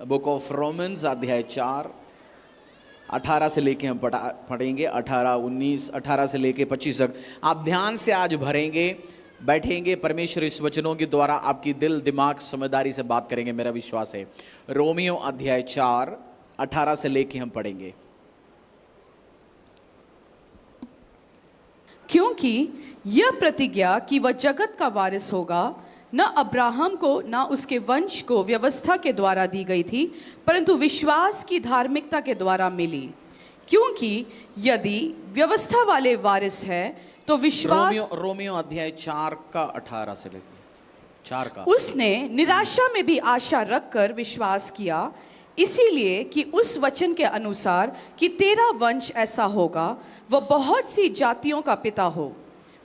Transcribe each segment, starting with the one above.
Book of Romans अध्याय 4, 18 से लेके हम पढ़ेंगे 18, 19, 18 से लेके 25 तक। आप ध्यान से आज भरेंगे, बैठेंगे, परमेश्वर इस वचनों के द्वारा आपकी दिल दिमाग समझदारी से बात करेंगे, मेरा विश्वास है। रोमियो अध्याय 4, 18 से लेके हम पढ़ेंगे। क्योंकि यह प्रतिज्ञा कि वह जगत का वारिस होगा न अब्राहम को न उसके वंश को व्यवस्था के द्वारा दी गई थी, परंतु विश्वास की धार्मिकता के द्वारा मिली। क्योंकि यदि व्यवस्था वाले वारिस है तो विश्वास। रोमियो अध्याय 4 का 18 से लेकर 4 का। उसने निराशा में भी आशा रखकर विश्वास किया, इसीलिए कि उस वचन के अनुसार कि तेरा वंश ऐसा होगा, वह बहुत सी जातियों का पिता हो।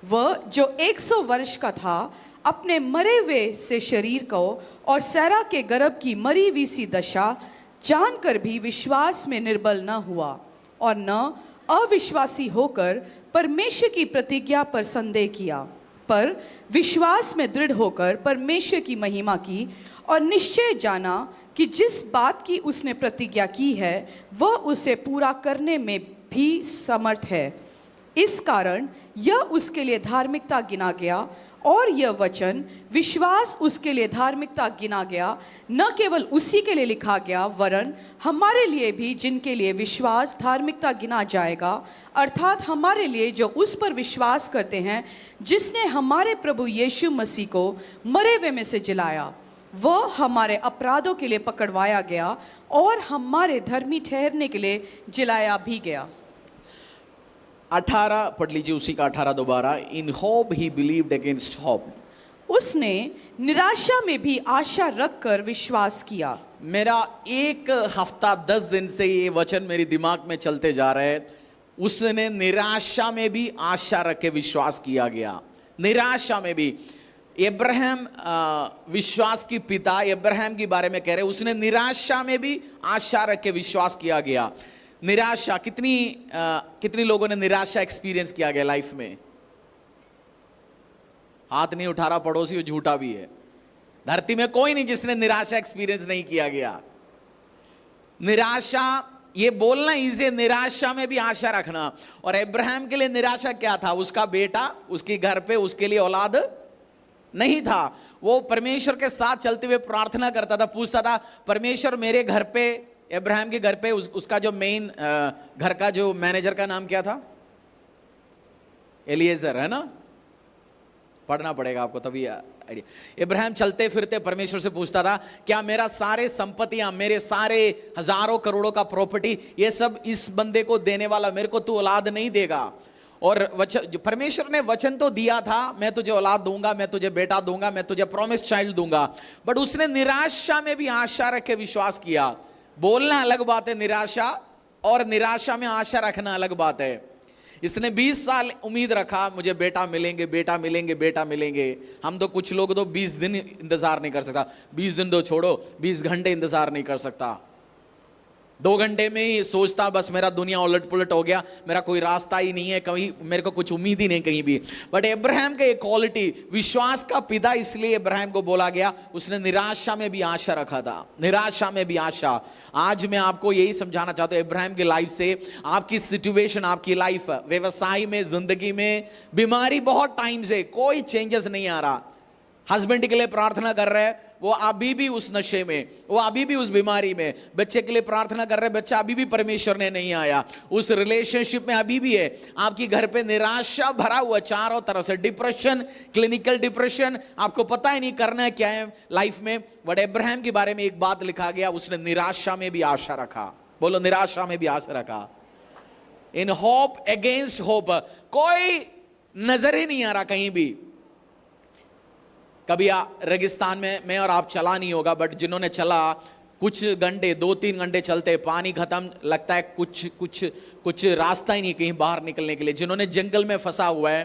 वह जो 100 वर्ष का था अपने मरे हुए से शरीर को और सैरा के गर्भ की मरी हुई सी दशा जानकर भी विश्वास में निर्बल न हुआ और न अविश्वासी होकर परमेश्वर की प्रतिज्ञा पर संदेह किया, पर विश्वास में दृढ़ होकर परमेश्वर की महिमा की और निश्चय जाना कि जिस बात की उसने प्रतिज्ञा की है वह उसे पूरा करने में भी समर्थ है। इस कारण यह उसके लिए धार्मिकता गिना गया और यह वचन विश्वास उसके लिए धार्मिकता गिना गया, न केवल उसी के लिए लिखा गया वरन हमारे लिए भी, जिनके लिए विश्वास धार्मिकता गिना जाएगा, अर्थात हमारे लिए जो उस पर विश्वास करते हैं जिसने हमारे प्रभु यीशु मसीह को मरे हुए में से जिलाया। वह हमारे अपराधों के लिए पकड़वाया गया और हमारे धर्मी ठहरने के लिए जिलाया भी गया। 18 पढ़ लीजिए, उसी का 18 दोबारा। In hope he believed against hope. उसने निराशा में भी आशा रखकर विश्वास किया। मेरा एक हफ्ता 10 दिन से ये वचन मेरे दिमाग में चलते जा रहे हैं। उसने निराशा में भी आशा रख के विश्वास किया गया। निराशा में भी। इब्राहिम विश्वास की पिता, इब्राहिम के बारे में कह रहे, उसने निराशा में भी आशा रख के विश्वास किया गया। निराशा, कितनी लोगों ने निराशा एक्सपीरियंस किया गया लाइफ में? हाथ नहीं उठा रहा पड़ोसी, वो झूठा भी है। धरती में कोई नहीं जिसने निराशा एक्सपीरियंस नहीं किया गया। निराशा, ये बोलना इजी, निराशा में भी आशा रखना। और इब्राहिम के लिए निराशा क्या था? उसका बेटा, उसके घर पे उसके लिए औलाद नहीं था। वो परमेश्वर के साथ चलते हुए प्रार्थना करता था, पूछता था, परमेश्वर मेरे घर पे, इब्राहिम के घर पे उसका जो मेन घर का जो मैनेजर का नाम क्या था? एलिएजर, है ना? पढ़ना पड़ेगा आपको तभी आइडिया। इब्राहिम चलते फिरते परमेश्वर से पूछता था, क्या मेरा सारे संपत्तियां, मेरे सारे हजारों करोड़ों का प्रॉपर्टी, ये सब इस बंदे को देने वाला, मेरे को तू औलाद नहीं देगा? और वचन, परमेश्वर ने वचन तो दिया था, मैं तुझे औलाद दूंगा, मैं तुझे बेटा दूंगा, मैं तुझे प्रॉमिस चाइल्ड दूंगा। बट उसने निराशा में भी आशा रख के विश्वास किया। बोलना अलग बात है निराशा, और निराशा में आशा रखना अलग बात है। इसने 20 साल उम्मीद रखा, मुझे बेटा मिलेंगे, बेटा मिलेंगे, बेटा मिलेंगे। हम तो, कुछ लोग तो 20 दिन इंतजार नहीं कर सकता। 20 दिन तो छोड़ो, 20 घंटे इंतजार नहीं कर सकता। 2 घंटे में ही सोचता, बस मेरा दुनिया उलट पुलट हो गया, मेरा कोई रास्ता ही नहीं है, कहीं मेरे को कुछ उम्मीद ही नहीं कहीं भी। बट इब्राहिम का एक क्वालिटी, विश्वास का पिता इसलिए इब्राहिम को बोला गया, उसने निराशा में भी आशा रखा था। निराशा में भी आशा। आज मैं आपको यही समझाना चाहता हूं, इब्राहिम की लाइफ से, आपकी सिचुएशन, आपकी लाइफ, व्यवसाय में, जिंदगी में, बीमारी, बहुत टाइम से कोई चेंजेस नहीं आ रहा। हस्बैंड के लिए प्रार्थना कर रहे हैं, वो अभी भी उस नशे में, वो अभी भी उस बीमारी में। बच्चे के लिए प्रार्थना कर रहे हैं, बच्चा अभी भी परमेश्वर ने नहीं आया, उस रिलेशनशिप में अभी भी है। आपकी घर पे निराशा भरा हुआ चारों तरफ से, डिप्रेशन, क्लिनिकल डिप्रेशन, आपको पता ही नहीं करना है क्या है लाइफ में। बट इब्राहिम के बारे में एक बात लिखा गया, उसने निराशा में भी आशा रखा। बोलो, निराशा में भी आशा रखा। इन होप अगेंस्ट होप। कोई नजर ही नहीं आ रहा कहीं भी। कभी रेगिस्तान में मैं और आप चला नहीं होगा, बट जिन्होंने चला, कुछ घंटे, 2-3 घंटे चलते, पानी खत्म, लगता है कुछ रास्ता ही नहीं कहीं बाहर निकलने के लिए। जिन्होंने जंगल में फंसा हुआ है,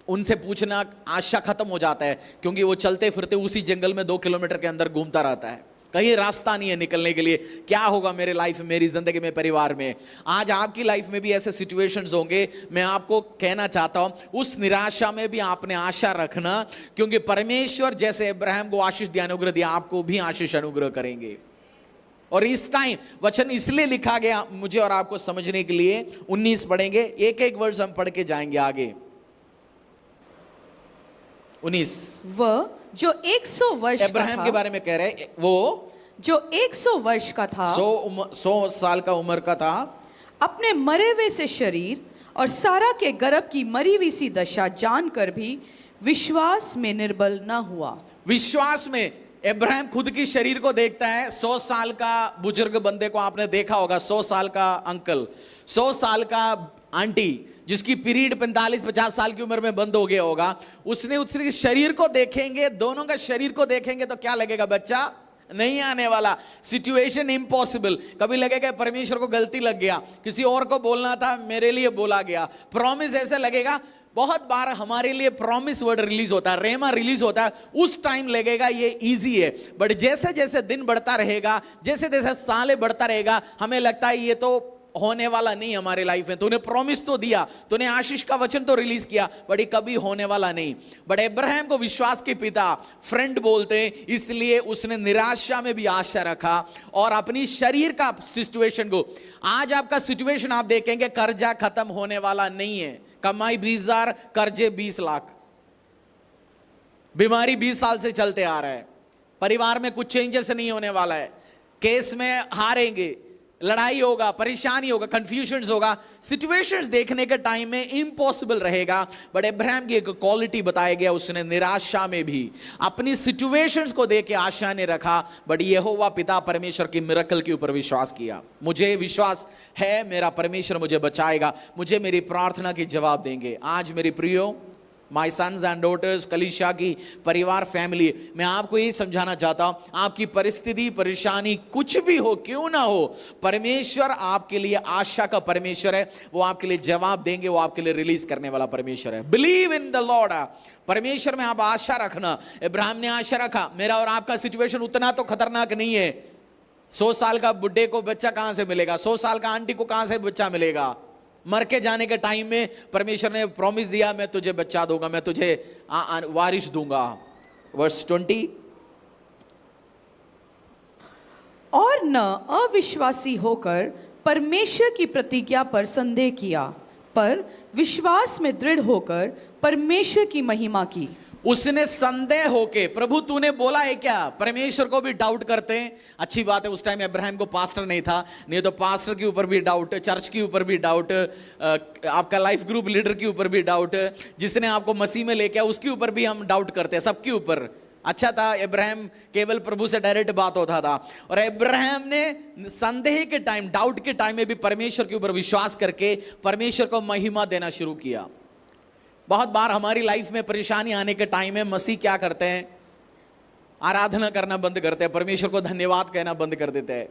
उनसे पूछना, आशा खत्म हो जाता है, क्योंकि वो चलते फिरते उसी जंगल में 2 किलोमीटर के अंदर घूमता रहता है। कहीं रास्ता नहीं है निकलने के लिए। क्या होगा मेरे लाइफ में, मेरी जिंदगी में, परिवार में? आज आपकी लाइफ में भी ऐसे सिचुएशंस होंगे। मैं आपको कहना चाहता हूं, उस निराशा में भी आपने आशा रखना, क्योंकि परमेश्वर जैसे इब्राहिम को आशीष दिया, अनुग्रह दिया, आपको भी आशीष अनुग्रह करेंगे। और इस टाइम वचन इसलिए लिखा गया मुझे और आपको समझने के लिए। 19 पढ़ेंगे, एक एक वर्ष हम पढ़ के जाएंगे आगे। 19 वह जो 100 वर्ष का अब्राहम के था, बारे में कह रहे, वो जो 100 वर्ष का था, 100 साल का उम्र का था, अपने मरे हुए से शरीर और सारा के गर्भ की मरी हुई सी दशा जानकर भी विश्वास में निर्बल न हुआ। विश्वास में अब्राहम खुद की शरीर को देखता है। 100 साल का बुजुर्ग बंदे को आपने देखा होगा, 100 साल का अंकल, 100 साल का आंटी जिसकी पीरियड 45-50 साल की उम्र में बंद हो गया होगा, उसके शरीर को देखेंगे, दोनों का शरीर को देखेंगे तो क्या लगेगा? बच्चा नहीं आने वाला, सिचुएशन इम्पॉसिबल। कभी लगेगा परमेश्वर को गलती लग गया, किसी और को बोलना था, मेरे लिए बोला गया। प्रॉमिस ऐसे लगेगा, बहुत बार हमारे लिए प्रॉमिस वर्ड रिलीज होता है, रेमा रिलीज होता है, उस टाइम लगेगा ये इजी है। बट जैसे जैसे दिन बढ़ता रहेगा, जैसे जैसे सालें बढ़ता रहेगा, हमें लगता है ये तो होने वाला नहीं हमारे लाइफ में। तूने प्रॉमिस तो दिया, तूने आशीष का वचन तो रिलीज किया, बट ये कभी होने वाला नहीं। बट अब्राहम को विश्वास के पिता फ्रेंड बोलते हैं, इसलिए उसने निराशा में भी आशा रखा और अपनी शरीर का सिचुएशन को, आज आपका सिचुएशन आप देखेंगे कर्जा खत्म होने वाला नहीं है। कमाई 20,000, कर्जे 20 लाख, बीमारी 20 साल से चलते आ रहा है, परिवार में कुछ चेंजेस नहीं होने वाला है, केस में हारेंगे, लड़ाई होगा, परेशानी होगा, कंफ्यूजन होगा, सिचुएशंस देखने के टाइम में इम्पॉसिबल रहेगा। बट अब्राहम की एक क्वालिटी बताया गया, उसने निराशा में भी अपनी सिचुएशंस को देख के आशा ने रखा, बट यहोवा पिता परमेश्वर की मिरेकल के ऊपर विश्वास किया। मुझे विश्वास है मेरा परमेश्वर मुझे बचाएगा, मुझे मेरी प्रार्थना की जवाब देंगे। आज मेरी प्रियो, माई सन्स एंड डॉटर्स, कलीसिया की परिवार, फैमिली, मैं आपको ये समझाना चाहता हूं, आपकी परिस्थिति परेशानी कुछ भी हो, क्यों ना हो, परमेश्वर आपके लिए आशा का परमेश्वर है। वो आपके लिए जवाब देंगे, वो आपके लिए रिलीज करने वाला परमेश्वर है। बिलीव इन द लॉर्ड, परमेश्वर में आप आशा रखना। अब्राहम ने आशा रखा, मेरा और आपका सिचुएशन उतना तो खतरनाक नहीं है। 100 साल का बुढ़े को बच्चा कहां से मिलेगा? 100 साल का आंटी को कहां से बच्चा मिलेगा? मर के जाने के टाइम में परमेश्वर ने प्रॉमिस दिया, मैं तुझे बच्चा दूंगा, मैं तुझे वारिश दूंगा। वर्स 20, और न अविश्वासी होकर परमेश्वर की प्रतिज्ञा पर संदेह किया, पर विश्वास में दृढ़ होकर परमेश्वर की महिमा की। उसने संदेह होके, प्रभु तूने बोला है क्या? परमेश्वर को भी डाउट करते हैं। अच्छी बात है, उस टाइम अब्राहम को पास्टर नहीं था, नहीं तो पास्टर के ऊपर भी डाउट, चर्च के ऊपर भी डाउट, आपका लाइफ ग्रुप लीडर के ऊपर भी डाउट, जिसने आपको मसीह में लेके आया उसके ऊपर भी हम डाउट करते हैं, सबके ऊपर। अच्छा था अब्राहम केवल प्रभु से डायरेक्ट बात होता था, और अब्राहम ने संदेह के टाइम, डाउट के टाइम में भी परमेश्वर के ऊपर विश्वास करके परमेश्वर को महिमा देना शुरू किया। बहुत बार हमारी लाइफ में परेशानी आने के टाइम में मसीह क्या करते हैं? आराधना करना बंद करते हैं, परमेश्वर को धन्यवाद कहना बंद कर देते हैं,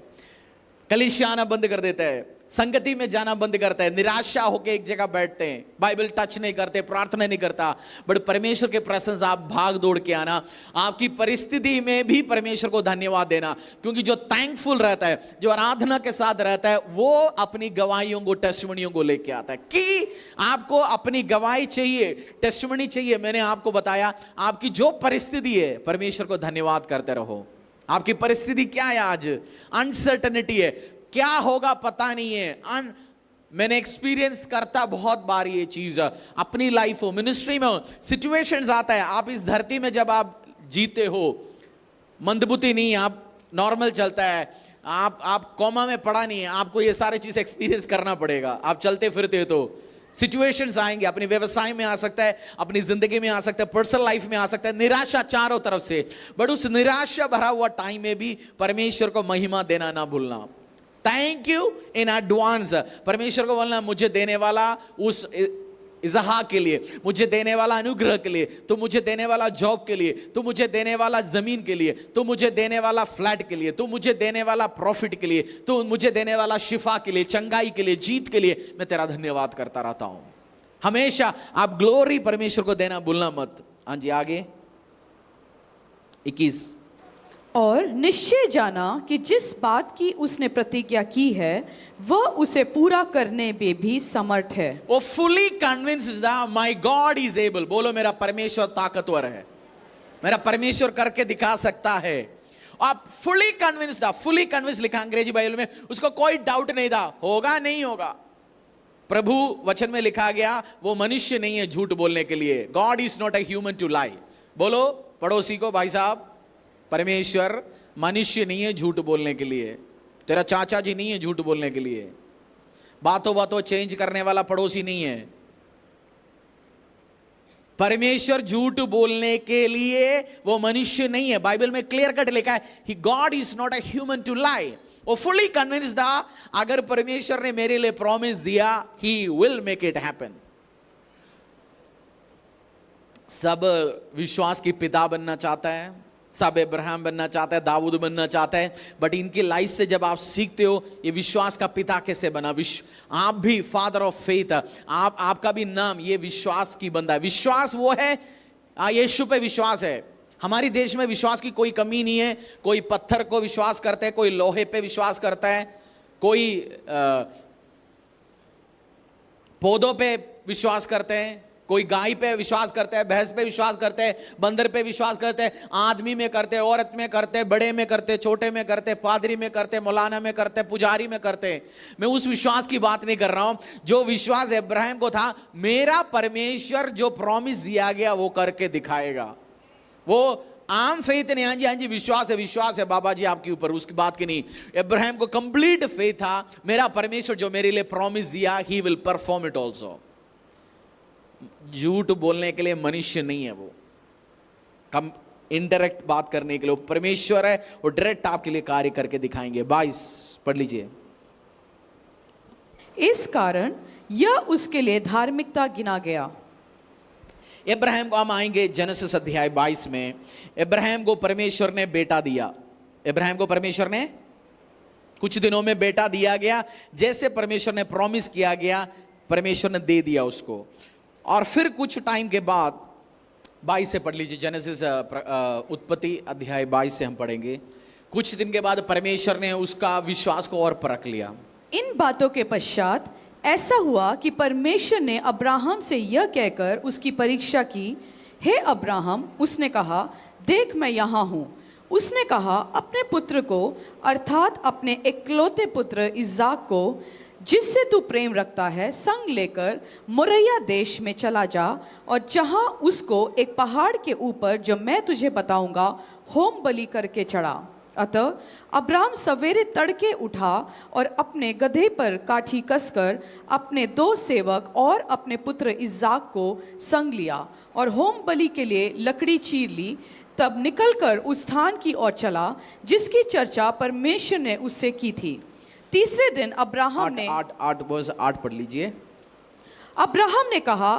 कलीसिया आना बंद कर देते हैं, संगति में जाना बंद करता है, निराशा होकर एक जगह बैठते हैं, बाइबल टच नहीं करते, प्रार्थना नहीं करता। बट परमेश्वर के प्रेजेंस आप भाग दौड़ के आना, आपकी परिस्थिति में भी परमेश्वर को धन्यवाद देना, क्योंकि जो थैंकफुल रहता है, जो आराधना के साथ रहता है, वो अपनी गवाहियों को, टेस्टिमनियों को लेके आता है। कि आपको अपनी गवाही चाहिए, टेस्टिमनी चाहिए, मैंने आपको बताया, आपकी जो परिस्थिति है परमेश्वर को धन्यवाद करते रहो। आपकी परिस्थिति क्या है? आज अनसर्टेनिटी है, क्या होगा पता नहीं है। मैंने एक्सपीरियंस करता बहुत बार ये चीज, अपनी लाइफ हो, मिनिस्ट्री में हो, सिचुएशंस आता है। आप इस धरती में जब आप जीते हो, मंदबुद्धि नहीं, आप नॉर्मल चलता है, आप कॉमा में पड़ा नहीं है, आपको ये सारी चीज एक्सपीरियंस करना पड़ेगा। आप चलते फिरते तो सिचुएशंस आएंगे, अपने व्यवसाय में आ सकता है, अपनी जिंदगी में आ सकता है, पर्सनल लाइफ में आ सकता है, निराशा चारों तरफ से। बट उस निराशा भरा हुआ टाइम में भी परमेश्वर को महिमा देना ना भूलना। थैंक यू इन एडवांस, परमेश्वर को बोलना, मुझे देने वाला उस इज़हाक के लिए, मुझे देने वाला अनुग्रह के लिए, तो मुझे देने वाला जॉब के लिए, तो मुझे देने वाला जमीन के लिए, तो मुझे देने वाला फ्लैट के लिए, तो मुझे देने वाला प्रॉफिट के लिए, तो मुझे देने वाला शिफा के लिए, चंगाई के लिए, जीत के लिए, मैं तेरा धन्यवाद करता रहता हूं। हमेशा आप ग्लोरी परमेश्वर को देना भूलना मत। हाँ जी, आगे 21, और निश्चय जाना कि जिस बात की उसने प्रतिज्ञा की है वह उसे पूरा करने में भी समर्थ है। वो fully convinced that my God is able. बोलो, मेरा परमेश्वर ताकतवर है, मेरा परमेश्वर करके दिखा सकता है। आप फुली कन्विंस लिखा अंग्रेजी बाइबल में, उसको कोई डाउट नहीं था, होगा नहीं होगा। प्रभु वचन में लिखा गया वो मनुष्य नहीं है झूठ बोलने के लिए। God is not a human to lie. बोलो पड़ोसी को, भाई साहब, परमेश्वर मनुष्य नहीं है झूठ बोलने के लिए। तेरा चाचा जी नहीं है झूठ बोलने के लिए। बातों बातों चेंज करने वाला पड़ोसी नहीं है। परमेश्वर झूठ बोलने के लिए वो मनुष्य नहीं है। बाइबल में क्लियर कट लिखा है, he God is not a human to lie. वो फुली कन्विंस था, अगर परमेश्वर ने मेरे लिए प्रॉमिस दिया, he will make it happen. सब विश्वास की पिता बनना चाहता है, सब अब्राहम बनना चाहता है, दाऊद बनना चाहता है, बट इनकी लाइफ से जब आप सीखते हो ये विश्वास का पिता कैसे बना, आप भी फादर ऑफ फेथ, आपका भी नाम ये विश्वास की बंदा है। विश्वास वो है, यीशु पे विश्वास है। हमारी देश में विश्वास की कोई कमी नहीं है। कोई पत्थर को विश्वास करता है, कोई लोहे पे विश्वास करता है, कोई पौधों पे विश्वास करते हैं, कोई गाय पे विश्वास करता है, भैंस पे विश्वास करते हैं, बंदर पे विश्वास करते हैं, आदमी में करते हैं, औरत में करते हैं, बड़े में करते हैं, छोटे में करते हैं, पादरी में करते हैं, मौलाना में करते हैं, पुजारी में करते हैं। मैं उस विश्वास की बात नहीं कर रहा हूं जो विश्वास अब्राहम को था, मेरा परमेश्वर जो प्रॉमिस दिया गया वो करके दिखाएगा। वो आम फेथ नहीं, हाँ जी विश्वास है बाबा जी आपके ऊपर, उसकी बात की नहीं। अब्राहम को कंप्लीट फेथ था, मेरा परमेश्वर जो मेरे लिए प्रॉमिस दिया, he will perform it also. झूठ बोलने के लिए मनुष्य नहीं है, वो कम इनडायरेक्ट बात करने के लिए वो परमेश्वर है, वो डायरेक्ट आपके लिए कार्य करके दिखाएंगे। 22 पढ़ लीजिए। इस कारण यह उसके लिए धार्मिकता गिना गया। अब्राहम को हम आएंगे जेनेसिस अध्याय 22 में। अब्राहम को परमेश्वर ने बेटा दिया। अब्राहम को परमेश्वर ने कुछ दिनों में बेटा दिया गया, जैसे परमेश्वर ने प्रॉमिस किया गया, परमेश्वर ने दे दिया उसको। और फिर कुछ टाइम के बाद 22 से पढ़ लीजिए, जेनेसिस उत्पत्ति अध्याय 22 से हम पढ़ेंगे। कुछ दिन के बाद परमेश्वर ने उसका विश्वास को और परख लिया। इन बातों के पश्चात ऐसा हुआ कि परमेश्वर ने अब्राहम से यह कहकर उसकी परीक्षा की, हे अब्राहम, उसने कहा, देख मैं यहाँ हूँ। उसने कहा, अपने पुत्र को अर्थात अपने इकलौते पुत्र इसाक को, जिससे तू प्रेम रखता है, संग लेकर मोरिया देश में चला जा, और जहाँ उसको एक पहाड़ के ऊपर जो मैं तुझे बताऊंगा होम बलि करके चढ़ा। अतः अब्राहम सवेरे तड़के उठा और अपने गधे पर काठी कसकर अपने 2 सेवक और अपने पुत्र इसाक को संग लिया और होम बलि के लिए लकड़ी चीर ली। तब निकलकर उस स्थान की ओर चला जिसकी चर्चा परमेश्वर ने उससे की थी। तीसरे दिन अब्राहम ने 8 पढ़ लीजिए। अब्राहम ने कहा,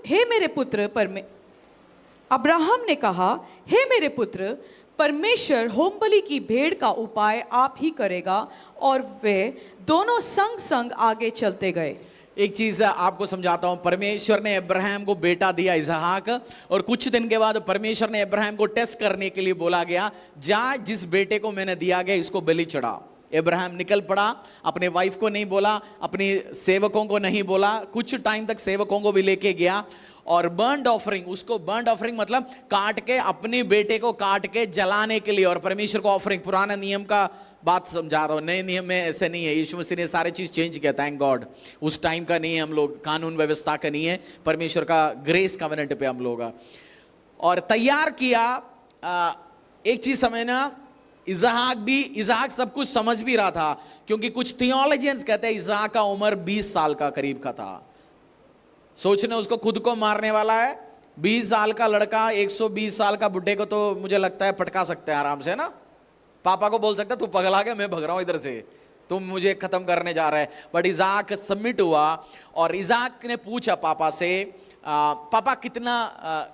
हे मेरे पुत्र, परमेश्वर होमबलि की भेड़ का उपाय आप ही करेगा। और वे दोनों संग संग आगे चलते गए। एक चीज आपको समझाता हूं, परमेश्वर ने अब्राहम को बेटा दिया इसहाक, और कुछ दिन के बाद परमेश्वर ने अब्राहम को टेस्ट करने के लिए बोला गया, जा जिस बेटे को मैंने दिया गया इसको बलि चढ़ा। अब्राहम निकल पड़ा, अपने वाइफ को नहीं बोला, अपनी सेवकों को नहीं बोला, कुछ टाइम तक सेवकों को भी लेके गया, और बर्न्ड ऑफरिंग, उसको बर्न्ड ऑफरिंग मतलब काट के, अपने बेटे को काट के जलाने के लिए, और परमेश्वर को ऑफरिंग। पुराना नियम का बात समझा रहा हूं, नए नियम में ऐसे नहीं है। यीशु मसीह ने सारे चीज चेंज किया, थैंक गॉड। उस टाइम का नहीं है, हम लोग कानून व्यवस्था का नहीं है, परमेश्वर का ग्रेस कवेनेंट पे हम लोग, और तैयार किया। एक चीज समझना, इसहाक सब कुछ समझ भी रहा था, क्योंकि कुछ थियोलॉजियंस कहते हैं इसहाक का उम्र 20 साल का करीब का था। सोचने उसको खुद को मारने वाला है, 20 साल का लड़का 120 साल का बुढ़े को तो मुझे लगता है पटका सकते हैं आराम से ना। पापा को बोल सकता है तू पगला गया, मैं भग रहा हूं इधर से, तुम मुझे खत्म करने जा रहे हैं। बट इसहाक सबमिट हुआ, और इसहाक ने पूछा पापा से, पापा कितना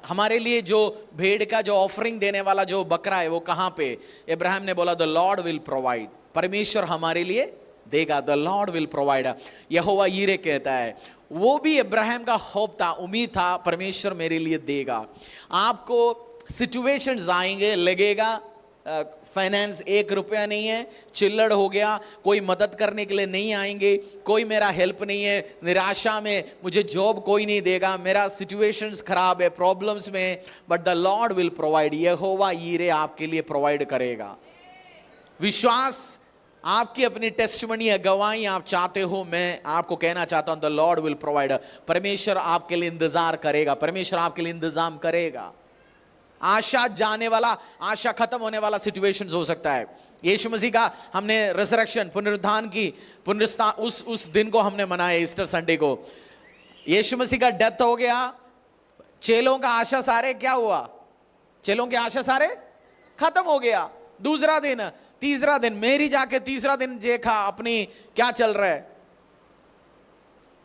हमारे लिए जो भेड़ का जो ऑफरिंग देने वाला जो बकरा है वो कहाँ पे? अब्राहम ने बोला, द लॉर्ड विल प्रोवाइड, परमेश्वर हमारे लिए देगा, the Lord will provide. Jehovah यीरे कहता है। वो भी अब्राहम का होप था, उम्मीद था, परमेश्वर मेरे लिए देगा। आपको सिचुएशंस आएंगे, लगेगा फाइनेंस 1 रुपया नहीं है, चिल्लड़ हो गया, कोई मदद करने के लिए नहीं आएंगे, कोई मेरा हेल्प नहीं है, निराशा में मुझे जॉब कोई नहीं देगा, मेरा सिचुएशंस खराब है, प्रॉब्लम्स में, but the Lord will provide. Jehovah Jireh आपके लिए प्रोवाइड करेगा। विश्वास आपकी अपनी टेस्टिमनी है, गवाही आप चाहते हो, मैं आपको कहना चाहता हूं द लॉर्ड विल प्रोवाइड। परमेश्वर आपके लिए इंतजार करेगा, परमेश्वर आपके लिए इंतजाम करेगा। आशा जाने वाला, आशा खत्म होने वाला सिचुएशंस हो सकता है। यीशु मसीह का हमने रिजरेक्शन, पुनरुत्थान की उस दिन को हमने मनाया, ईस्टर संडे को। यीशु मसीह का डेथ हो गया, चेलों का आशा सारे क्या हुआ, चेलों के आशा सारे खत्म हो गया। दूसरा दिन, तीसरा दिन, मेरी जाके तीसरा दिन देखा अपनी क्या चल रहा है,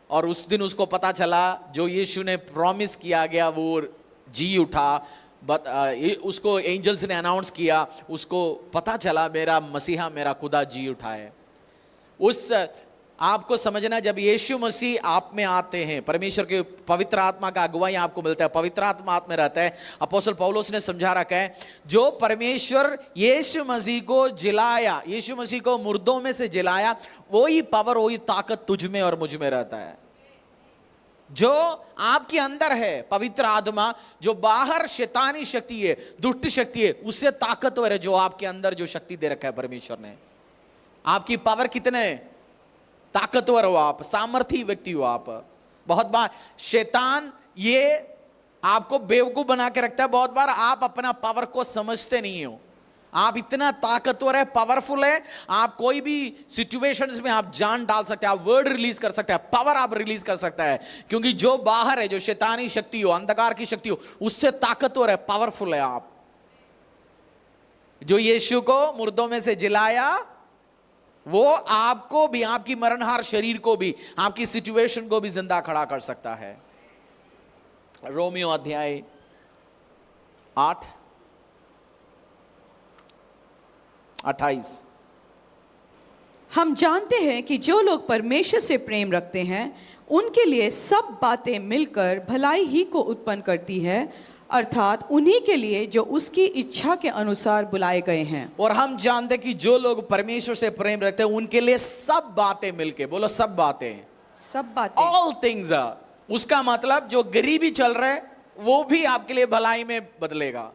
और उस दिन उसको पता चला जो यीशु ने प्रॉमिस किया गया वो जी उठा। उसको एंजल्स ने अनाउंस किया, उसको पता चला मेरा मसीहा, मेरा खुदा जी उठा है। उस आपको समझना, जब यीशु मसीह आप में आते हैं, परमेश्वर के पवित्र आत्मा का अगुवाई आपको मिलता है, पवित्र आत्मा आप में रहता है। अपोस्तल पौलुस ने समझा रखा है, जो परमेश्वर यीशु मसीह को जिलाया, यीशु मसीह को मुर्दों में से जिलाया, वही पावर, वही ताकत तुझ में और मुझ में रहता है। जो आपके अंदर है पवित्र आत्मा, जो बाहर शैतानी शक्ति है, दुष्ट शक्ति है, उससे ताकतवर है जो आपके अंदर जो शक्ति दे रखा है परमेश्वर ने। आपकी पावर कितने ताकतवर हो आप, सामर्थी व्यक्ति हो आप। बहुत बार शैतान ये आपको बेवकूफ बना के रखता है, बहुत बार आप अपना पावर को समझते नहीं हो। आप इतना ताकतवर है, पावरफुल है, आप कोई भी सिचुएशंस में आप जान डाल सकते हैं, आप वर्ड रिलीज कर सकते हैं, पावर आप रिलीज कर सकता है, क्योंकि जो बाहर है, जो शैतानी शक्ति हो, अंधकार की शक्ति हो, उससे ताकतवर है, पावरफुल है आप। जो यीशु को मुर्दों में से जिलाया, वो आपको भी, आपकी मरणहार शरीर को भी, आपकी सिचुएशन को भी जिंदा खड़ा कर सकता है। रोमियो अध्याय 8:28। हम जानते हैं कि जो लोग परमेश्वर से प्रेम रखते हैं उनके लिए सब बातें मिलकर भलाई ही को उत्पन्न करती है, अर्थात उन्हीं के लिए जो उसकी इच्छा के अनुसार बुलाए गए हैं। और हम जानते हैं कि जो लोग परमेश्वर से प्रेम रखते हैं उनके लिए सब बातें मिलके, बोलो सब बातें, सब बातें, ऑल थिंग्स। उसका मतलब जो गरीबी चल रहा है वो भी आपके लिए भलाई में बदलेगा,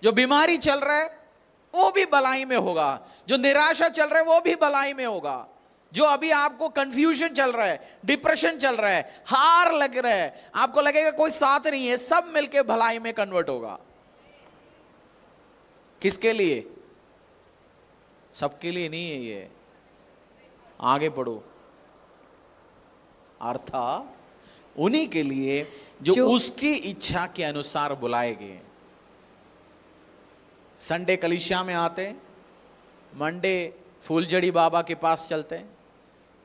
जो बीमारी चल रहा है वो भी भलाई में होगा, जो निराशा चल रहा है वो भी भलाई में होगा, जो अभी आपको कंफ्यूजन चल रहा है, डिप्रेशन चल रहा है, हार लग रहा है, आपको लगेगा कोई साथ नहीं है, सब मिलके भलाई में कन्वर्ट होगा। किसके लिए? सबके लिए नहीं है ये। आगे पढ़ो। अर्थात उन्हीं के लिए जो उसकी इच्छा के अनुसार बुलाए गए। संडे कलीसिया में आते, मंडे फूलजड़ी बाबा के पास चलते,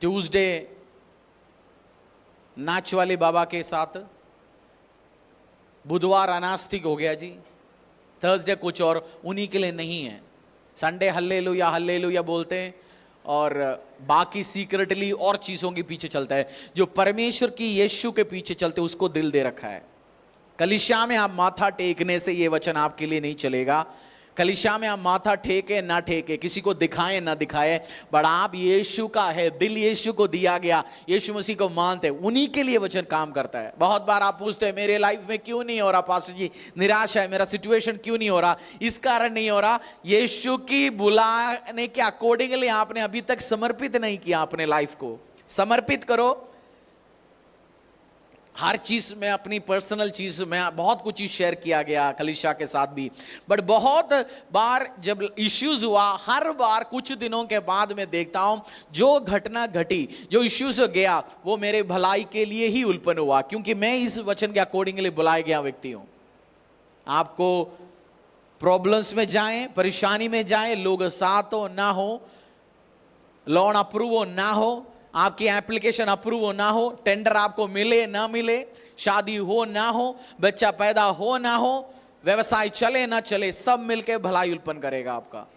ट्यूसडे नाच वाले बाबा के साथ, बुधवार अनास्तिक हो गया जी, थर्सडे कुछ और, उन्हीं के लिए नहीं है। संडे हल्लेलुया बोलते हैं और बाकी सीक्रेटली और चीज़ों के पीछे चलता है। जो परमेश्वर की यीशु के पीछे चलते उसको दिल दे रखा है। कलीसिया में आप माथा टेकने से ये वचन आपके लिए नहीं चलेगा। कलीसिया में आप माथा ठेके ना ठेके, किसी को दिखाएं ना दिखाएं, बट आप यीशु का है, दिल यीशु को दिया गया, यीशु मसीह को मानते, उन्हीं के लिए वचन काम करता है। बहुत बार आप पूछते हैं मेरे लाइफ में क्यों नहीं हो रहा पास्टर जी, निराशा है, मेरा सिचुएशन क्यों नहीं हो रहा? इस कारण नहीं हो रहा, यीशु की बुलाने के अकॉर्डिंगली आपने अभी तक समर्पित नहीं किया अपने लाइफ को। समर्पित करो हर चीज में, अपनी पर्सनल चीज में बहुत कुछ चीज शेयर किया गया कलीसिया के साथ भी, बट बहुत बार जब इश्यूज हुआ, हर बार कुछ दिनों के बाद मैं देखता हूं जो घटना घटी, जो इश्यूज गया, वो मेरे भलाई के लिए ही उत्पन्न हुआ, क्योंकि मैं इस वचन के अकॉर्डिंगली बुलाया गया व्यक्ति हूं। आपको प्रॉब्लम्स में जाएं, परेशानी में जाएं, लोग साथ हो ना हो, लोन अप्रूव हो ना हो, आपकी एप्लीकेशन अप्रूव हो ना हो, टेंडर आपको मिले ना मिले, शादी हो ना हो, बच्चा पैदा हो ना हो, व्यवसाय चले ना चले, सब मिलके भलाई उत्पन्न करेगा आपका।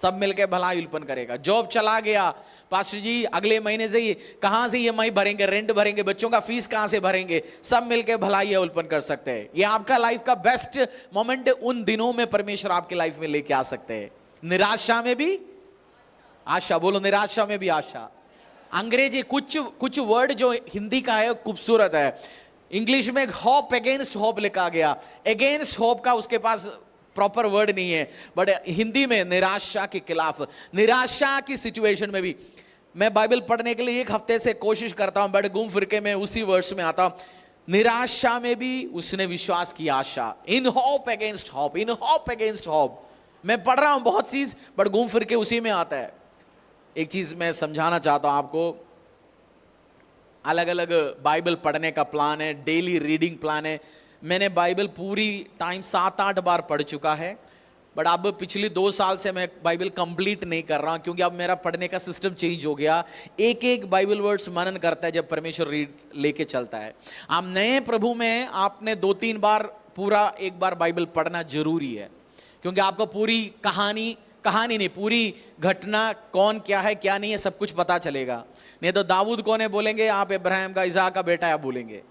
सब मिलके भलाई उत्पन्न करेगा। जॉब चला गया, पास्टर जी अगले महीने से ही कहां से EMI भरेंगे, रेंट भरेंगे, बच्चों का फीस कहां से भरेंगे, सब मिलके भलाई उत्पन्न कर सकते हैं। ये आपका लाइफ का बेस्ट मोमेंट उन दिनों में परमेश्वर आपकी लाइफ में लेके आ सकते हैं। निराशा में भी आशा, बोलो निराशा में भी आशा। अंग्रेजी कुछ वर्ड जो हिंदी का है खूबसूरत है, इंग्लिश में होप, अगेंस्ट होप लिखा गया। अगेंस्ट होप का उसके पास प्रॉपर वर्ड नहीं है, बट हिंदी में निराशा के खिलाफ, निराशा की सिचुएशन में भी मैं बाइबल पढ़ने के लिए एक हफ्ते से कोशिश करता हूं, बट घूम फिर के मैं उसी वर्ड्स में आता हूं। निराशा में भी उसने विश्वास की आशा, in hope against hope, in hope against hope. मैं पढ़ रहा हूं बहुत चीज, बट घूम फिर के उसी में आता है। एक चीज मैं समझाना चाहता हूं आपको, अलग अलग बाइबल पढ़ने का प्लान है, डेली रीडिंग प्लान है। मैंने बाइबल पूरी टाइम 7-8 बार पढ़ चुका है, बट अब पिछली 2 साल से मैं बाइबल कंप्लीट नहीं कर रहा हूं, क्योंकि अब मेरा पढ़ने का सिस्टम चेंज हो गया। एक एक बाइबल वर्ड्स मनन करता है जब परमेश्वर रीड लेके चलता है। आप नए प्रभु में आपने 2-3 बार पूरा एक बार बाइबल पढ़ना जरूरी है, क्योंकि आपको पूरी कहानी नहीं, पूरी घटना कौन क्या है क्या नहीं है सब कुछ पता चलेगा। नहीं तो दाऊद कौन है बोलेंगे, आप इब्राहिम का, इसहाक का बेटा है आप बोलेंगे,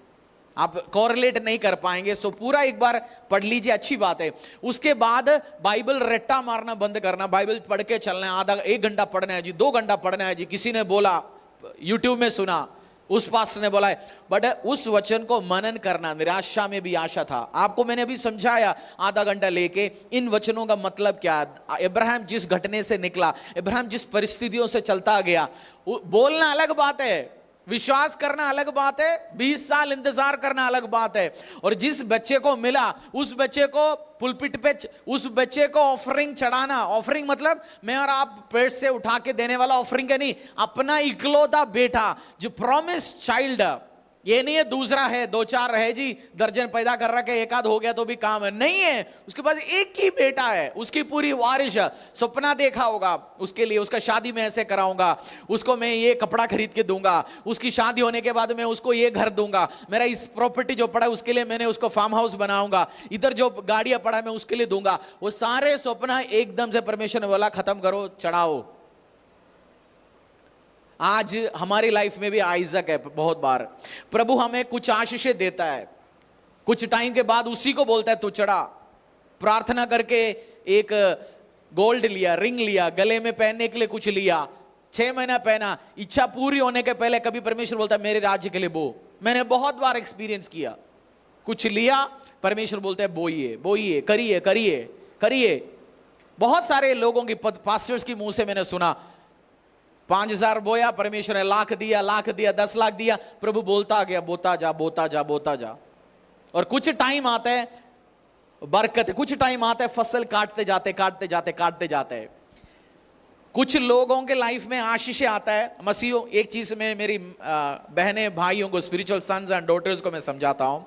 आप कोरिलेट नहीं कर पाएंगे। सो पूरा एक बार पढ़ लीजिए, अच्छी बात है। उसके बाद बाइबल रट्टा मारना बंद करना, बाइबल पढ़ के चलना है। आधा 1 घंटा पढ़ना है जी, 2 घंटा पढ़ना है जी, किसी ने बोला, यूट्यूब में सुना, उस पास्टर ने बोला है, बट उस वचन को मनन करना। निराशा में भी आशा था, आपको मैंने अभी समझाया आधा घंटा लेके इन वचनों का मतलब क्या है। इब्राहिम जिस घटने से निकला, इब्राहिम जिस परिस्थितियों से चलता गया, बोलना अलग बात है, विश्वास करना अलग बात है, 20 साल इंतजार करना अलग बात है। और जिस बच्चे को मिला, उस बच्चे को पुलपिट पे, उस बच्चे को ऑफरिंग चढ़ाना, ऑफरिंग मतलब मैं और आप पेट से उठा के देने वाला ऑफरिंग का नहीं, अपना इकलौता बेटा जो प्रॉमिस चाइल्ड, ये नहीं है दूसरा है, 2-4 है जी, दर्जन पैदा कर रहा है, 1 आध हो गया तो भी काम है, नहीं है। उसके पास एक ही बेटा है, उसकी पूरी वारिश, सपना देखा होगा उसके लिए, उसका शादी में ऐसे कराऊंगा, उसको मैं ये कपड़ा खरीद के दूंगा, उसकी शादी होने के बाद मैं उसको ये घर दूंगा, मेरा इस प्रॉपर्टी जो पड़ा है उसके लिए मैंने उसको फार्म हाउस बनाऊंगा, इधर जो गाड़ियां पड़ा है मैं उसके लिए दूंगा। वो सारे सपना एकदम से परमेश्वर ने बोला खत्म करो, चढ़ाओ। आज हमारी लाइफ में भी आइजक है, बहुत बार प्रभु हमें कुछ आशीषें देता है, कुछ टाइम के बाद उसी को बोलता है तू चढ़ा। प्रार्थना करके एक गोल्ड लिया, रिंग लिया, गले में पहनने के लिए कुछ लिया, 6 महीना पहना, इच्छा पूरी होने के पहले कभी परमेश्वर बोलता है मेरे राज्य के लिए बो। मैंने बहुत बार एक्सपीरियंस किया, कुछ लिया, परमेश्वर बोलता है बोइए, बोइए, करिए करिए करिए। बहुत सारे लोगों की, पास्टर्स की मुंह से मैंने सुना, 5,000 बोया, परमेश्वर ने लाख दिया, 10 लाख दिया, प्रभु बोलता गया बोता जा बोता जा बोता जा। और कुछ टाइम आता है बरकत है, कुछ टाइम आता है फसल काटते जाते। कुछ लोगों के लाइफ में आशीष आता है। मसीहो, एक चीज में मेरी बहने भाइयों को, स्पिरिचुअल सन्स एंड डॉटर्स को मैं समझाता हूं,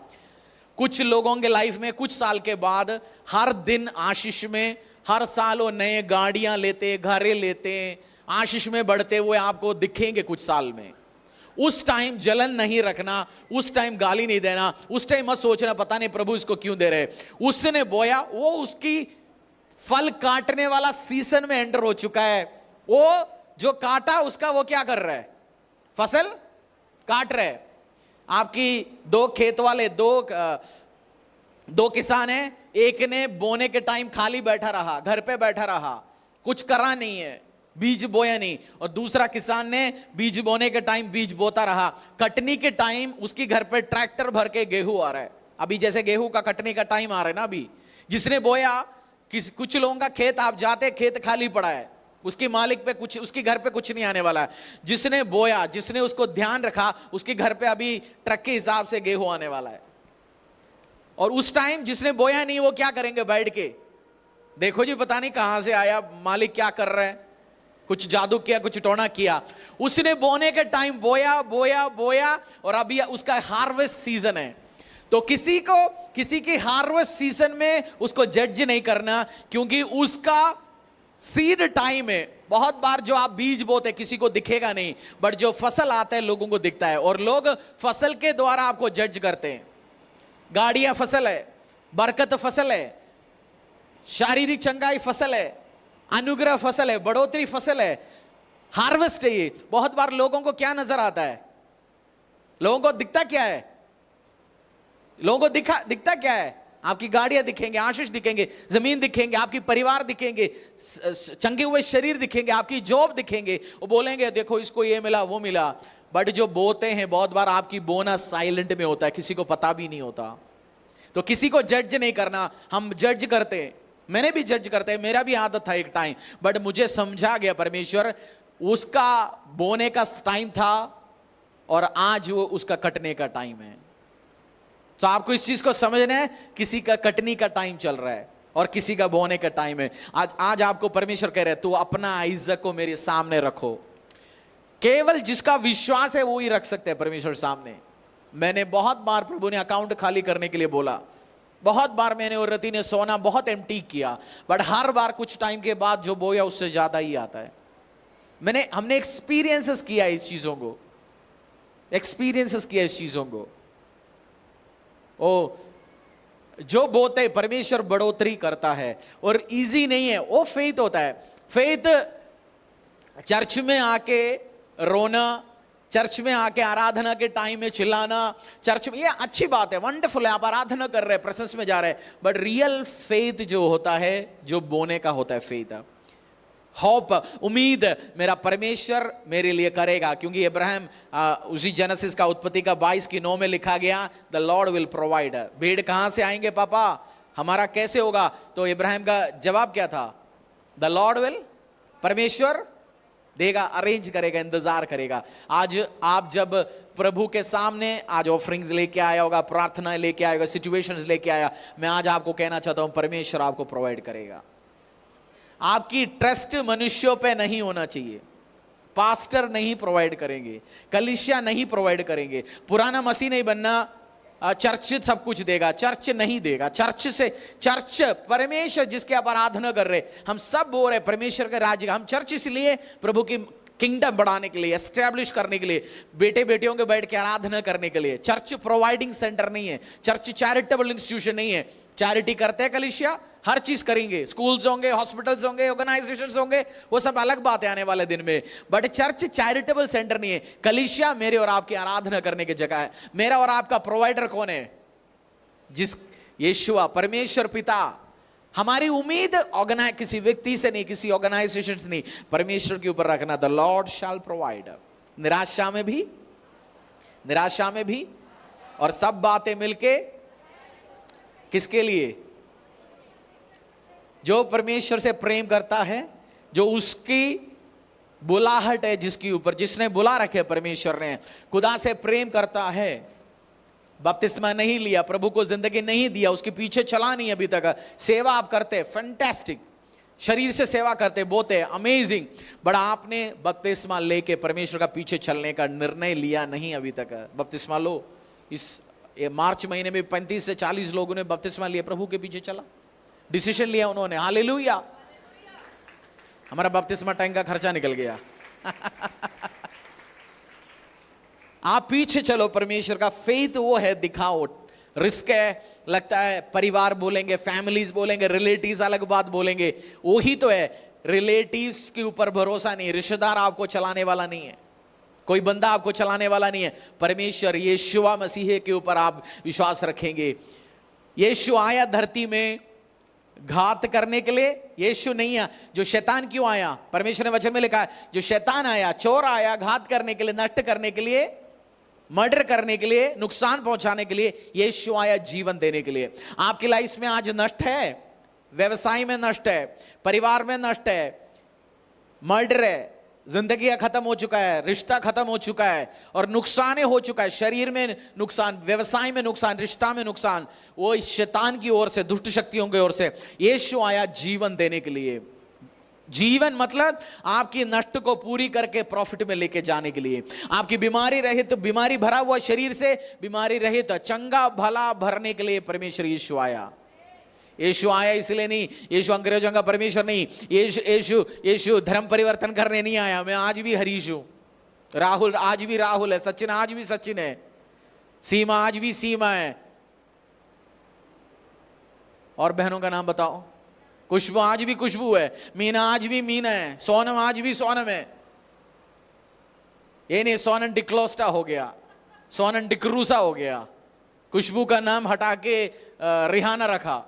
कुछ लोगों के लाइफ में कुछ साल के बाद हर दिन आशीष में, हर साल वो नए गाड़ियां लेते, घरें लेते, आशीष में बढ़ते हुए आपको दिखेंगे कुछ साल में। उस टाइम जलन नहीं रखना, उस टाइम गाली नहीं देना, उस टाइम मत सोचना पता नहीं प्रभु इसको क्यों दे रहे। उसने बोया, वो उसकी फल काटने वाला सीजन में एंटर हो चुका है। वो जो काटा उसका वो क्या कर रहा है, फसल काट रहा है। आपकी 2 खेत वाले, दो किसान हैं, एक ने बोने के टाइम खाली बैठा रहा, घर पे बैठा रहा, कुछ करा नहीं है, बीज बोया नहीं, और दूसरा किसान ने बीज बोने के टाइम बीज बोता रहा, कटनी के टाइम उसकी घर पे ट्रैक्टर भर के गेहूं आ रहा है। अभी जैसे गेहूं का कटने का टाइम आ रहा है ना, अभी जिसने बोया, कुछ लोगों का खेत आप जाते, खेत खाली पड़ा है, उसके मालिक पे कुछ, उसके घर पे कुछ नहीं आने वाला है। जिसने बोया, जिसने उसको ध्यान रखा, उसके घर पे अभी ट्रक के हिसाब से गेहूं आने वाला है। और उस टाइम जिसने बोया नहीं, वो क्या करेंगे, बैठ के देखो जी पता नहीं कहां से आया, मालिक क्या कर रहा है, कुछ जादू किया, कुछ टोना किया। उसने बोने के टाइम बोया बोया बोया, और अभी उसका हार्वेस्ट सीजन है। तो किसी की हार्वेस्ट सीजन में उसको जज नहीं करना, क्योंकि उसका सीड टाइम है। बहुत बार जो आप बीज बोते किसी को दिखेगा नहीं, बट जो फसल आता है लोगों को दिखता है, और लोग फसल के द्वारा आपको जज करते हैं। गाड़ियां फसल है, बरकत फसल है, शारीरिक चंगाई फसल है, अनुग्रह फसल है, बढ़ोतरी फसल है, हार्वेस्ट है ये। बहुत बार लोगों को क्या नजर आता है? लोगों को दिखता क्या है? लोगों को दिखता क्या है? आपकी गाड़ियां दिखेंगे, आशीष दिखेंगे, जमीन दिखेंगे, आपकी परिवार दिखेंगे, चंगे हुए शरीर दिखेंगे, आपकी जॉब दिखेंगे। वो बोलेंगे देखो इसको ये मिला वो मिला। बट जो बोते हैं बहुत बार आपकी बोना साइलेंट में होता है, किसी को पता भी नहीं होता। तो किसी को जज नहीं करना, हम जज करते हैं, मैंने भी जज करते हैं, मेरा भी आदत था एक टाइम। बट मुझे समझा गया परमेश्वर, उसका बोने का टाइम था और आज वो उसका कटने का टाइम है। तो आपको इस चीज को समझना है, किसी का कटनी का टाइम चल रहा है और किसी का बोने का टाइम है। आज आपको परमेश्वर कह रहे हैं, तू अपना इज्जत को मेरे सामने रखो। केवल जिसका विश्वास है वो ही रख सकते हैं परमेश्वर सामने। मैंने बहुत बार प्रभु ने अकाउंट खाली करने के लिए बोला, बहुत बार मैंने और रति ने सोना बहुत एम्प्टी किया, बट हर बार कुछ टाइम के बाद जो बोया उससे ज्यादा ही आता है। हमने एक्सपीरियंसेस किया इस चीजों को, एक्सपीरियंसेस किया इस चीजों को। ओ जो बोते परमेश्वर बढ़ोतरी करता है, और इजी नहीं है, वो फेथ होता है। फेथ चर्च में आके रोना, चर्च में आके आराधना के टाइम में चिल्लाना, चर्च में, ये अच्छी बात है, वंडरफुल है, आप आराधना कर रहे हैं, प्रेजेंस में जा रहे हैं। बट रियल फेथ जो होता है, जो बोने का होता है फेथ, होप, उम्मीद, मेरा परमेश्वर मेरे लिए करेगा। क्योंकि इब्राहिम उसी जेनेसिस का उत्पत्ति का 22:9 में लिखा गया, द लॉर्ड विल प्रोवाइड। भेड़ कहां से आएंगे पापा, हमारा कैसे होगा? तो इब्राहिम का जवाब क्या था? द लॉर्ड विल, परमेश्वर देगा, अरेंज करेगा, इंतजार करेगा। आज आप जब प्रभु के सामने आज ऑफरिंग्स लेके आया होगा, प्रार्थना लेके आएगा, सिचुएशंस लेके आया, मैं आज आपको कहना चाहता हूं परमेश्वर आपको प्रोवाइड करेगा। आपकी ट्रस्ट मनुष्यों पे नहीं होना चाहिए। पास्टर नहीं प्रोवाइड करेंगे, कलीसिया नहीं प्रोवाइड करेंगे, पुराना मसीह नहीं बनना, चर्च सब कुछ देगा, चर्च नहीं देगा। चर्च परमेश्वर जिसके आप आराधना कर रहे, हम सब बोल रहे परमेश्वर के राज्य का। हम चर्च इसलिए प्रभु की किंगडम बढ़ाने के लिए, एस्टैब्लिश करने के लिए, बेटे बेटियों के बैठ के आराधना करने के लिए। चर्च प्रोवाइडिंग सेंटर नहीं है, चर्च चैरिटेबल इंस्टीट्यूशन नहीं है। चैरिटी करते हैं कलीसिया, हर चीज करेंगे, स्कूल्स होंगे, हॉस्पिटल्स होंगे, ऑर्गेनाइजेशंस होंगे, वो सब अलग बात है आने वाले दिन में। बट चर्च चैरिटेबल सेंटर नहीं है। कलीसिया मेरे और आपकी आराधना करने की जगह है। मेरा और आपका प्रोवाइडर कौन है? जिस यीशुआ, परमेश्वर पिता। हमारी उम्मीद किसी व्यक्ति से नहीं, किसी ऑर्गेनाइजेशन से नहीं, परमेश्वर के ऊपर रखना। The Lord shell provide. निराशा में भी और सब बातें मिलके किसके लिए? जो परमेश्वर से प्रेम करता है, जो उसकी बुलाहट है, जिसके ऊपर, जिसने बुला रखे परमेश्वर ने, खुदा से प्रेम करता है। बपतिस्मा नहीं लिया, प्रभु को जिंदगी नहीं दिया, उसके पीछे चला नहीं अभी तक। सेवा आप करते, फैंटास्टिक, शरीर से सेवा करते, बोते, अमेजिंग। बट आपने बपतिस्मा लेके परमेश्वर का पीछे चलने का निर्णय लिया नहीं अभी तक। बपतिस्मा लो। इस मार्च महीने में 35 से 40 लोगों ने बपतिस्मा लिया, प्रभु के पीछे चला, डिसीजन लिया उन्होंने। हालेलुया। हमारा बपतिस्मा टैंक का खर्चा निकल गया। आप पीछे चलो परमेश्वर का। फेथ वो है, दिखाओ। रिस्क है, लगता है परिवार बोलेंगे, फैमिलीज बोलेंगे, रिलेटिव्स अलग बात बोलेंगे, वही तो है। रिलेटिव्स के ऊपर भरोसा नहीं, रिश्तेदार आपको चलाने वाला नहीं है, कोई बंदा आपको चलाने वाला नहीं है। परमेश्वर यीशुआ मसीह के ऊपर आप विश्वास रखेंगे। यीशु आया धरती में घात करने के लिए, यीशु नहीं आया। जो शैतान क्यों आया? परमेश्वर ने वचन में लिखा है, जो शैतान आया, चोर आया, घात करने के लिए, नष्ट करने के लिए, मर्डर करने के लिए, नुकसान पहुंचाने के लिए। यीशु आया जीवन देने के लिए। आपकी लाइफ में आज नष्ट है, व्यवसाय में नष्ट है, परिवार में नष्ट है, मर्डर है, जिंदगी खत्म हो चुका है, रिश्ता खत्म हो चुका है और नुकसान हो चुका है। शरीर में नुकसान, व्यवसाय में नुकसान, रिश्ता में नुकसान, वो शैतान की ओर से, दुष्ट शक्तियों की ओर से। यीशु आया जीवन देने के लिए। जीवन मतलब आपकी नष्ट को पूरी करके प्रॉफिट में लेके जाने के लिए। आपकी बीमारी रहित, तो बीमारी भरा हुआ शरीर से बीमारी रहित, चंगा भला भरने के लिए परमेश्वर यीशु आया। यीशु आया इसलिए नहीं, यीशु अंग्रेजों का परमेश्वर नहीं, यीशु धर्म परिवर्तन करने नहीं आया। मैं आज भी हरीश हूं, राहुल आज भी राहुल है, सचिन आज भी सचिन है, सीमा आज भी सीमा है। और बहनों का नाम बताओ। खुशबू आज भी खुशबू है, मीना आज भी मीना है, सोनम आज भी सोनम है। ये नहीं सोनम डिक्लोस्टा हो गया, सोनम डिक्रूसा हो गया, खुशबू का नाम हटा के रिहाना रखा।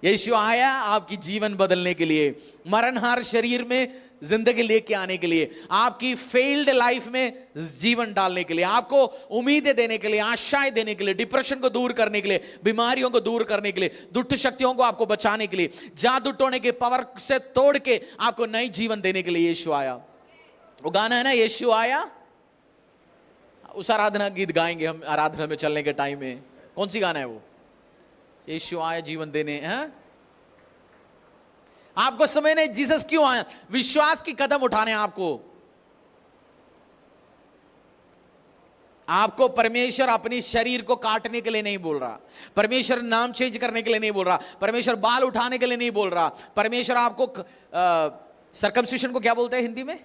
यीशु आया आपकी जीवन बदलने के लिए, मरणहार शरीर में जिंदगी लेके आने के लिए, आपकी फेल्ड लाइफ में जीवन डालने के लिए, आपको उम्मीदें देने के लिए, आशाएं देने के लिए, डिप्रेशन को दूर करने के लिए, बीमारियों को दूर करने के लिए, दुष्ट शक्तियों को आपको बचाने के लिए, जादू टोने के पावर से तोड़ के आपको नई जीवन देने के लिए यीशु आया। वो गाना है ना, यीशु आया, उस आराधना गीत गाएंगे हम आराधना में चलने के टाइम में। कौन सी गाना है वो? यीशु आया जीवन देने। हैं आपको समय नहीं, जीसस क्यों आया? विश्वास की कदम उठाने। आपको परमेश्वर अपनी शरीर को काटने के लिए नहीं बोल रहा, परमेश्वर नाम चेंज करने के लिए नहीं बोल रहा, परमेश्वर बाल उठाने के लिए नहीं बोल रहा, परमेश्वर आपको सर्कमसिशन को क्या बोलते हैं हिंदी में,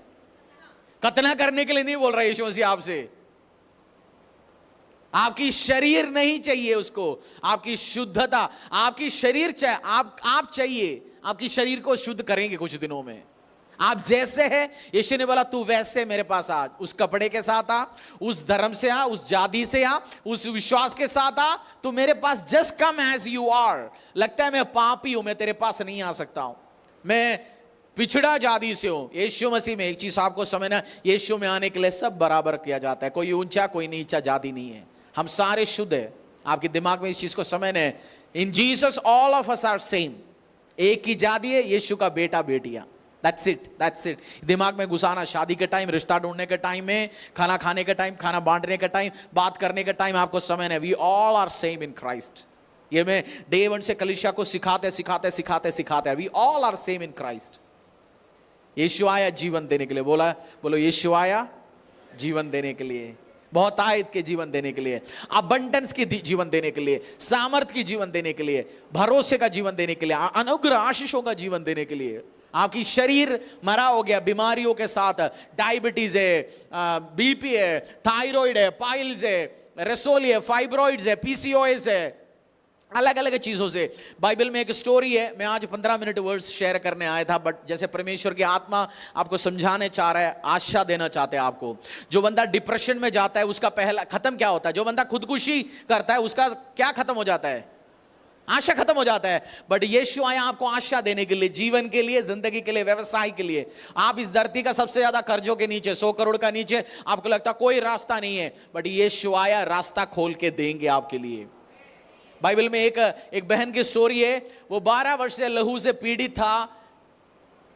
खतना करने के लिए नहीं बोल रहा यीशु मसीह आपसे। आपकी शरीर नहीं चाहिए उसको, आपकी शुद्धता, आपकी शरीर चाहिए, आप चाहिए। आपकी शरीर को शुद्ध करेंगे कुछ दिनों में। आप जैसे है, यीशु ने बोला तू वैसे मेरे पास आ, उस कपड़े के साथ आ, उस धर्म से आ, उस जाति से आ, उस विश्वास के साथ आ, तू मेरे पास just come as you are. लगता है मैं पापी हूं, मैं तेरे पास नहीं आ सकता हूं, मैं पिछड़ा जाति से हूं। यीशु मसीह में एक चीज आपको समझना, यीशु में आने के लिए सब बराबर किया जाता है, कोई ऊंचा कोई नीचा जाति नहीं है, हम सारे शुद्ध है। आपके दिमाग में इस चीज को समझना है, in Jesus all of us are same. एक ही जाति है, यीशु का बेटा बेटियां, दैट्स इट, दैट्स इट। दिमाग में घुसाना, शादी के टाइम, रिश्ता ढूंढने के टाइम में, खाना खाने के टाइम, खाना बांटने के टाइम, बात करने के टाइम, आपको समझना है we all are same in Christ. ये मैं डे वन से कलीसिया को सिखाते we all are same in Christ. यीशु आया जीवन देने के लिए, बोलो यीशु आया जीवन देने के लिए, बहुतायत के जीवन देने के लिए, अबंडेंस की जीवन देने के लिए, सामर्थ की जीवन देने के लिए, भरोसे का जीवन देने के लिए, अनुग्रह आशीषों का जीवन देने के लिए। आपकी शरीर मरा हो गया बीमारियों के साथ, डायबिटीज है, बीपी है, थायराइड है, पाइल्स है, रेसोली है, फाइब्रॉइड्स है, पीसीओएस है, अलग अलग चीजों से। बाइबल में एक स्टोरी है, मैं आज 15 मिनट वर्ड्स शेयर करने आया था, बट जैसे परमेश्वर की आत्मा आपको समझाने चाह रहा है, आशा देना चाहते हैं आपको। जो बंदा डिप्रेशन में जाता है उसका पहला खत्म क्या होता है? जो बंदा खुदकुशी करता है उसका क्या खत्म हो जाता है? आशा खत्म हो जाता है। बट यीशु आया आपको आशा देने के लिए, जीवन के लिए, जिंदगी के लिए, व्यवसाय के लिए। आप इस धरती का सबसे ज्यादा कर्जों के नीचे, 100 करोड़ का नीचे, आपको लगता कोई रास्ता नहीं है, बट यीशु आया रास्ता खोल के देंगे आपके लिए। बाइबल में एक बहन की स्टोरी है, वो 12 वर्ष से लहू से पीड़ित था,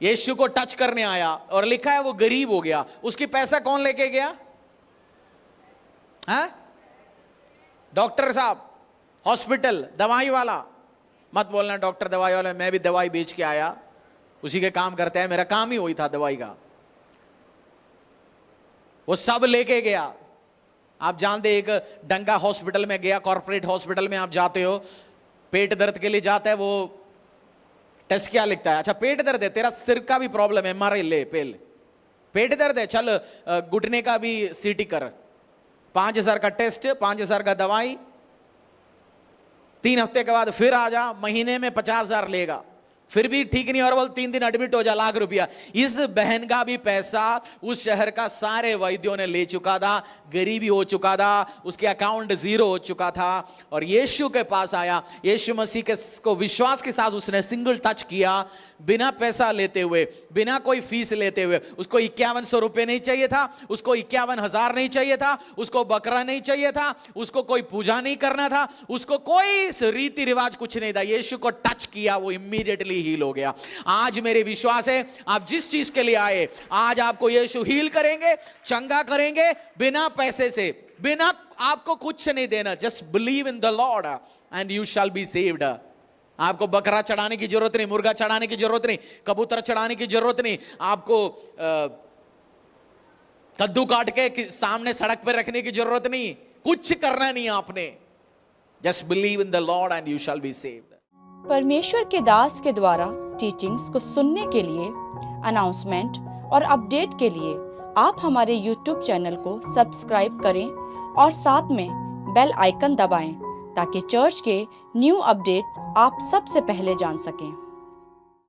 यीशु को टच करने आया और लिखा है वो गरीब हो गया। उसकी पैसा कौन लेके गया? डॉक्टर साहब, हॉस्पिटल, दवाई वाला। मत बोलना डॉक्टर दवाई वाला, मैं भी दवाई बेच के आया, उसी के काम करते हैं, मेरा काम ही वही था दवाई का। वो सब लेके गया। आप जानते, एक डंगा हॉस्पिटल में गया, कॉर्पोरेट हॉस्पिटल में आप जाते हो, पेट दर्द के लिए जाता है, वो टेस्ट क्या लिखता है? अच्छा पेट दर्द है, तेरा सिर का भी प्रॉब्लम है, एमआरआई ले पेल। पेट दर्द है, चल घुटने का भी सीटी कर, 5,000 का टेस्ट, 5,000 का दवाई, 3 हफ्ते के बाद फिर आ जा, महीने में 50,000 लेगा, फिर भी ठीक नहीं, और बोल 3 दिन एडमिट हो जा, लाख रुपया। इस बहन का भी पैसा उस शहर का सारे वैद्यों ने ले चुका था, गरीबी हो चुका था, उसके अकाउंट 0 हो चुका था, और यीशु के पास आया। यीशु मसीह के को विश्वास के साथ उसने सिंगल टच किया, बिना पैसा लेते हुए, बिना कोई फीस लेते हुए। उसको 5100 रुपये नहीं चाहिए था, उसको 51,000 नहीं चाहिए था, उसको बकरा नहीं चाहिए था, उसको कोई पूजा नहीं करना था, उसको कोई रीति रिवाज कुछ नहीं था। यीशु को टच किया, वो इमीडिएटली हील हो गया। आज मेरे विश्वास है, आप जिस चीज के लिए आए, आज आपको यीशु हील करेंगे, चंगा करेंगे, बिना पैसे से, बिना आपको कुछ नहीं देना। Just believe in the Lord and you shall be saved. आपको बकरा चढ़ाने की जरूरत नहीं, मुर्गा चढ़ाने की जरूरत नहीं, कबूतर चढ़ाने की जरूरत नहीं, आपको कद्दू काट के सामने सड़क पर रखने की जरूरत नहीं, कुछ करना नहीं आपने। Just believe in the Lord and you shall be saved. परमेश्वर के दास के द्वारा टीचिंग्स को सुनने के लिए, अनाउंसमेंट और अपडेट के लिए आप हमारे YouTube चैनल को सब्सक्राइब करें और साथ में बेल आइकन दबाएं, ताकि चर्च के न्यू अपडेट आप सबसे पहले जान सकें।